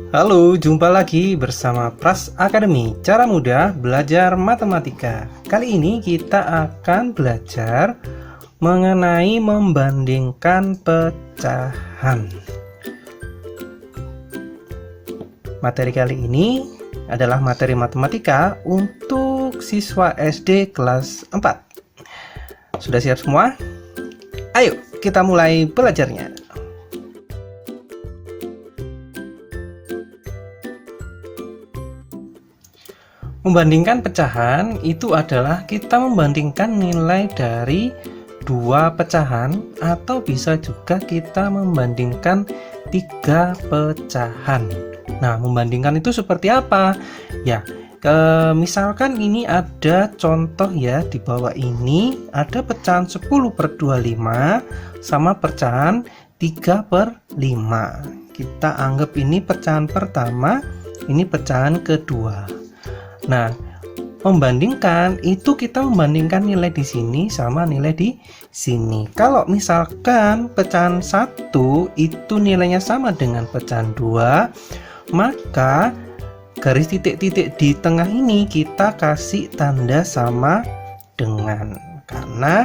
Halo, jumpa lagi bersama Pras Academy, cara mudah belajar matematika. Kali ini kita akan belajar mengenai membandingkan pecahan. Materi kali ini adalah materi matematika untuk siswa SD kelas 4. Sudah siap semua? Ayo, kita mulai belajarnya. Membandingkan pecahan itu adalah kita membandingkan nilai dari dua pecahan, atau bisa juga kita membandingkan tiga pecahan. Nah, membandingkan itu seperti apa? Ya, misalkan ini ada contoh ya, di bawah ini ada pecahan 10/25 sama pecahan 3/5. Kita anggap ini pecahan pertama, ini pecahan kedua. Nah, membandingkan itu kita membandingkan nilai di sini sama nilai di sini. Kalau misalkan pecahan 1 itu nilainya sama dengan pecahan 2, maka garis titik-titik di tengah ini kita kasih tanda sama dengan, karena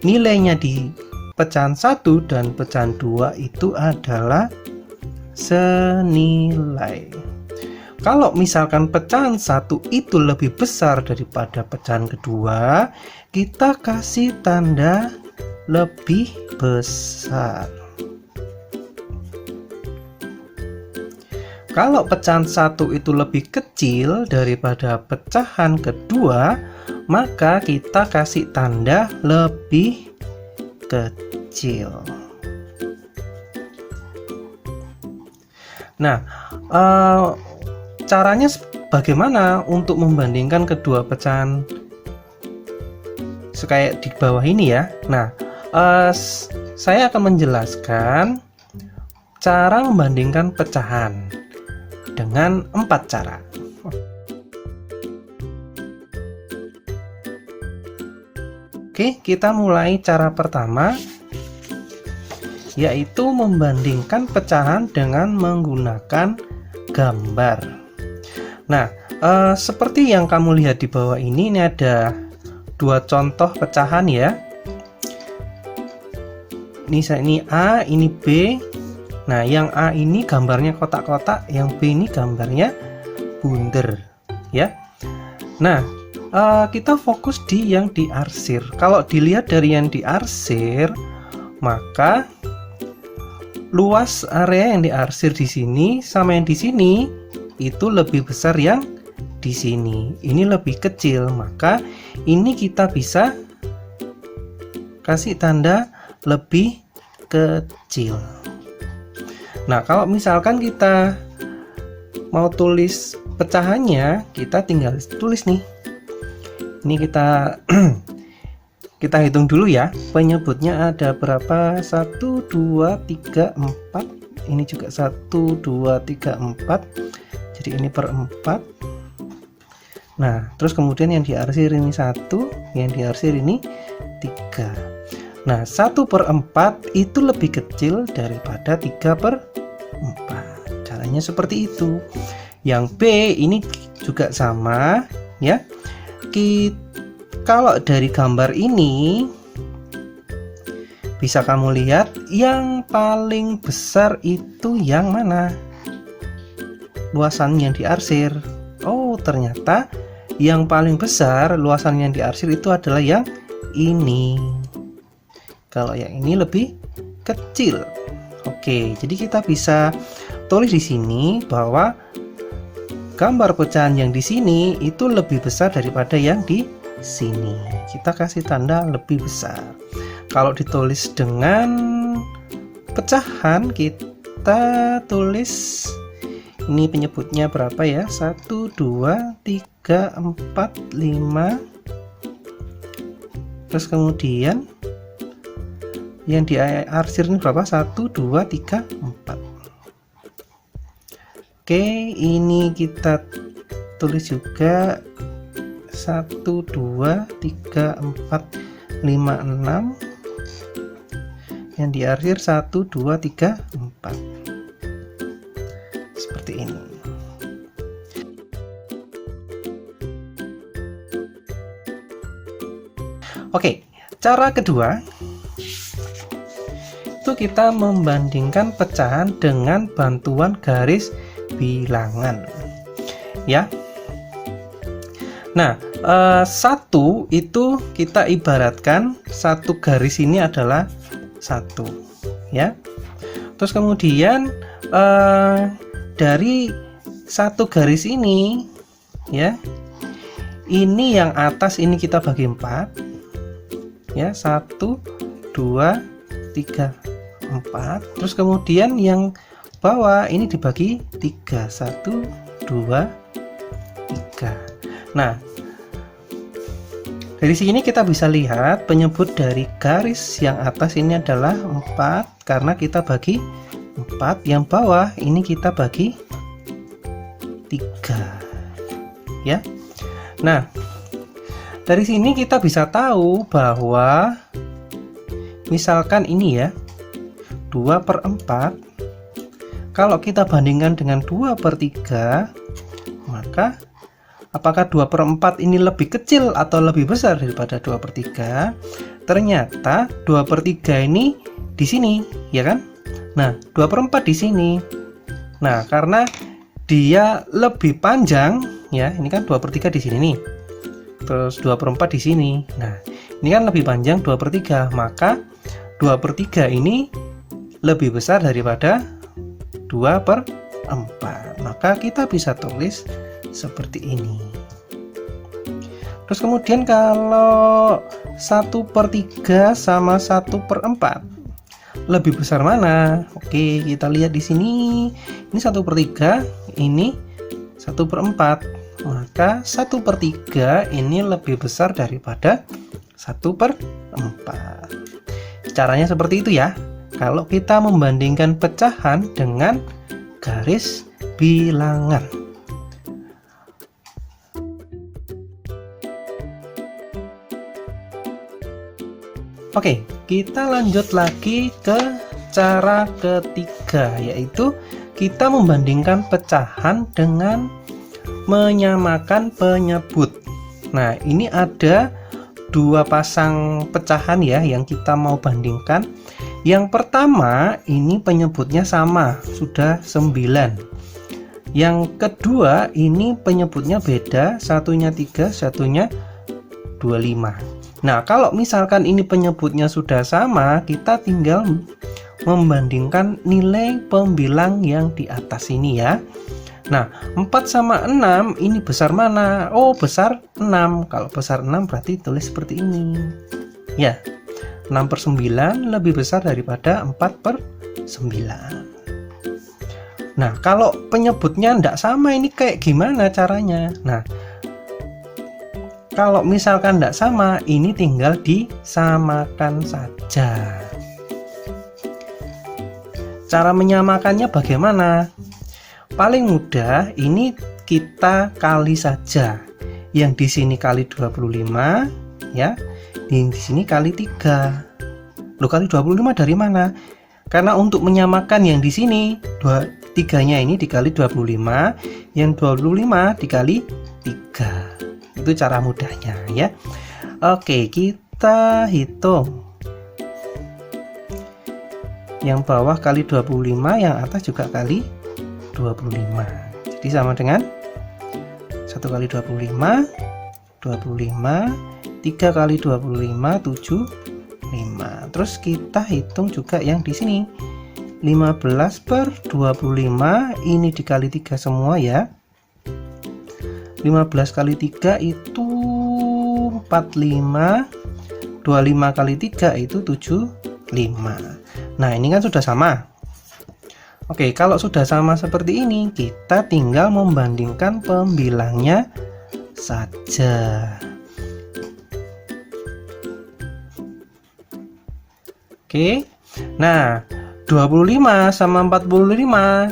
nilainya di pecahan 1 dan pecahan 2 itu adalah senilai. Kalau misalkan pecahan 1 itu lebih besar daripada pecahan kedua, kita kasih tanda lebih besar. Kalau pecahan 1 itu lebih kecil daripada pecahan kedua, maka kita kasih tanda lebih kecil. Nah, caranya bagaimana untuk membandingkan kedua pecahan kayak di bawah ini ya. Nah, saya akan menjelaskan cara membandingkan pecahan dengan 4 cara. Oke, kita mulai cara pertama, yaitu membandingkan pecahan dengan menggunakan gambar. Nah, seperti yang kamu lihat di bawah ini ada dua contoh pecahan ya. Ini A, ini B. Nah, yang A ini gambarnya kotak-kotak, yang B ini gambarnya bunder ya. Nah, kita fokus di yang diarsir. Kalau dilihat dari yang diarsir, maka luas area yang diarsir di sini sama yang di sini itu lebih besar yang di sini. Ini lebih kecil, maka ini kita bisa kasih tanda lebih kecil. Nah, kalau misalkan kita mau tulis pecahannya, kita tinggal tulis nih. Ini kita kita hitung dulu ya. Penyebutnya ada berapa? 1, 2, 3, 4. Ini juga 1, 2, 3, 4. Jadi ini per 4. Nah, terus kemudian yang diarsir ini 1, yang diarsir ini 3. Nah, 1/4 itu lebih kecil daripada 3/4. Caranya seperti itu. Yang B ini juga sama ya. Kalau dari gambar ini bisa kamu lihat yang paling besar itu yang mana? Luasan yang diarsir. Oh, ternyata yang paling besar luasan yang diarsir itu adalah yang ini. Kalau yang ini lebih kecil. Oke, jadi kita bisa tulis di sini bahwa gambar pecahan yang di sini itu lebih besar daripada yang di sini. Kita kasih tanda lebih besar. Kalau ditulis dengan pecahan, kita tulis ini penyebutnya berapa ya? 1, 2, 3, 4, 5. Terus kemudian yang diarsir ini berapa? 1, 2, 3, 4. Oke, ini kita tulis juga 1, 2, 3, 4, 5, 6. Yang diarsir 1, 2, 3, 4. seperti ini. Oke, cara kedua itu kita membandingkan pecahan dengan bantuan garis bilangan, ya. Nah, satu itu kita ibaratkan satu garis ini adalah satu, ya. Terus kemudian dari satu garis ini, ya, ini yang atas ini kita bagi 4, ya, 1, 2, 3, 4. Terus kemudian yang bawah ini dibagi 3, 1, 2, 3. Nah, dari sini kita bisa lihat penyebut dari garis yang atas ini adalah 4 karena kita bagi 4, yang bawah ini kita bagi 3, ya. Nah, dari sini kita bisa tahu bahwa misalkan ini ya 2/4, kalau kita bandingkan dengan 2/3, maka apakah 2/4 ini lebih kecil atau lebih besar daripada 2/3? Ternyata 2/3 ini di sini, ya kan? Nah, 2/4 di sini. Nah, karena dia lebih panjang, ya, ini kan 2/3 di sini nih. Terus 2/4 di sini. Nah, ini kan lebih panjang 2/3, maka 2/3 ini lebih besar daripada 2/4. Maka kita bisa tulis seperti ini. Terus kemudian kalau 1/3 sama 1/4 lebih besar mana? Oke, kita lihat di sini. Ini 1/3, ini 1/4. Maka 1/3 ini lebih besar daripada 1/4. Caranya seperti itu ya, kalau kita membandingkan pecahan dengan garis bilangan. Oke, kita lanjut lagi ke cara ketiga, yaitu kita membandingkan pecahan dengan menyamakan penyebut. Nah, ini ada dua pasang pecahan ya yang kita mau bandingkan. Yang pertama ini penyebutnya sama, sudah 9. Yang kedua ini penyebutnya beda, satunya 3, satunya 25. Nah, kalau misalkan ini penyebutnya sudah sama, kita tinggal membandingkan nilai pembilang yang di atas ini ya. Nah, 4 sama 6 ini besar mana? Oh, besar 6. Kalau besar 6 berarti tulis seperti ini. Ya, 6/9 lebih besar daripada 4/9. Nah, kalau penyebutnya tidak sama ini kayak gimana caranya? Nah, kalau misalkan tidak sama, ini tinggal disamakan saja. Cara menyamakannya bagaimana? Paling mudah ini kita kali saja. Yang di sini kali 25, ya. Di sini kali 3. Loh, kali 25 dari mana? Karena untuk menyamakan yang di sini 3-nya ini dikali 25, yang 25 dikali 3. Itu cara mudahnya ya. Oke, kita hitung. Yang bawah kali 25, yang atas juga kali 25. Jadi sama dengan 1 kali 25, 25, 3 kali 25, 75. Terus kita hitung juga yang di sini. 15/25 ini dikali 3 semua ya. 15 kali 3 itu 45. 25 kali 3 itu 75. Nah, ini kan sudah sama. Oke, kalau sudah sama seperti ini, kita tinggal membandingkan pembilangnya saja. Oke. Nah, 25 sama 45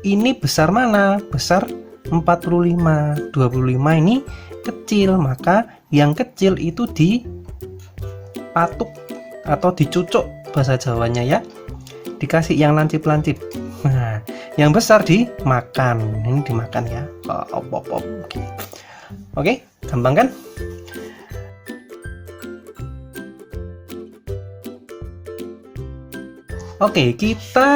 ini besar mana? Besar 45. 25 ini kecil, maka yang kecil itu dipatuk atau dicucuk bahasa Jawanya ya. Dikasih yang lancip-lancip. Nah, yang besar dimakan. Ini dimakan ya. Oke, gampang kan? Oke, kita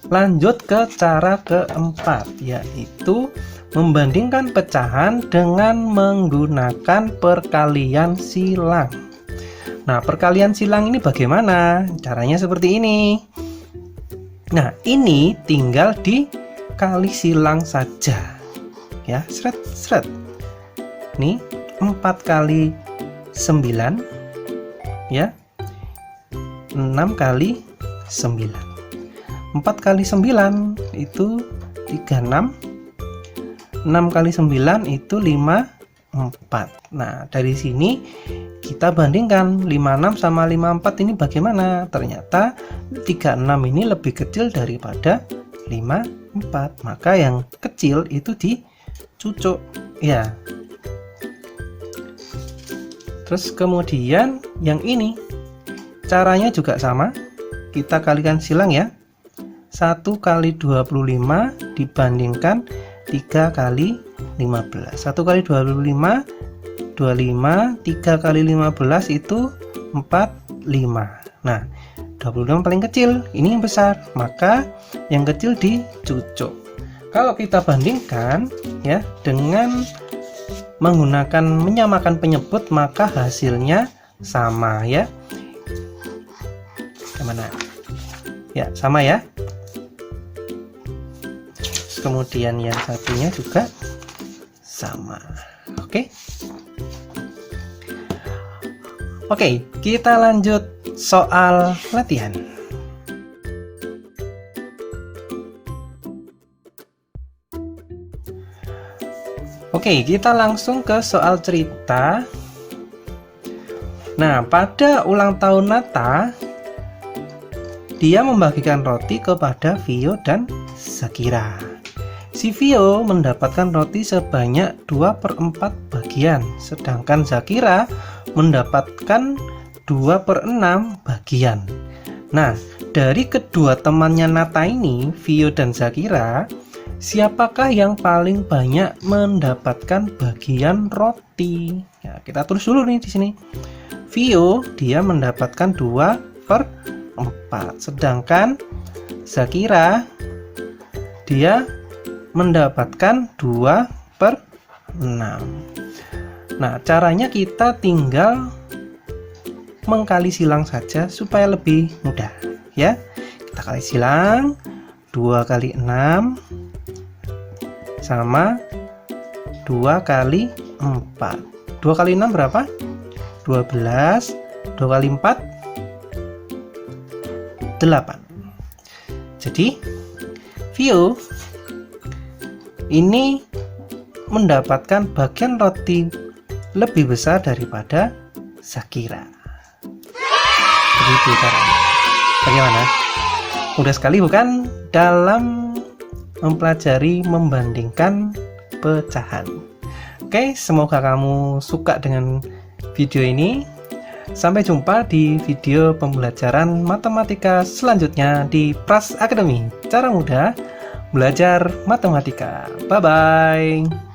lanjut ke cara keempat, yaitu membandingkan pecahan dengan menggunakan perkalian silang. Nah, perkalian silang ini bagaimana? Caranya seperti ini. Nah, ini tinggal dikali silang saja. Ya, seret. Nih, 4 kali 9 ya. 6 kali 9. 4 kali 9 itu 36. 6 kali 9 itu 54. Nah, dari sini kita bandingkan 56 sama 54 ini bagaimana? Ternyata 36 ini lebih kecil daripada 54. Maka yang kecil itu dicucuk ya. Terus kemudian yang ini caranya juga sama. Kita kalikan silang ya. 1 kali 25 dibandingkan 3 kali 15. 1 kali 25 25, 3 kali 15 itu 45. Nah, 25 paling kecil, ini yang besar, maka yang kecil dicucuk. Kalau kita bandingkan ya dengan menggunakan menyamakan penyebut, maka hasilnya sama ya. Gimana? Ya, sama ya. Kemudian yang satunya juga sama. Oke, kita lanjut soal latihan. Oke, kita langsung ke soal cerita. Nah, pada ulang tahun Nata, dia membagikan roti kepada Vio dan Zakira. Si Vio mendapatkan roti sebanyak 2/4 bagian, sedangkan Zakira mendapatkan 2/6 bagian. Nah, dari kedua temannya Nata ini, Vio dan Zakira, siapakah yang paling banyak mendapatkan bagian roti? Ya, kita tulis dulu nih di sini. Vio dia mendapatkan 2/4, sedangkan Zakira dia mendapatkan 2/6. Nah, caranya kita tinggal mengkali silang saja supaya lebih mudah ya. Kita kali silang 2 kali 6 sama 2 kali 4. 2 kali 6 berapa? 12. 2 kali 4 8. Jadi Vio ini mendapatkan bagian roti lebih besar daripada Zakira. Begitu caranya. Bagaimana? Mudah sekali bukan dalam mempelajari membandingkan pecahan. Oke, semoga kamu suka dengan video ini. Sampai jumpa di video pembelajaran matematika selanjutnya di Pras Academy. Cara mudah belajar matematika. Bye bye.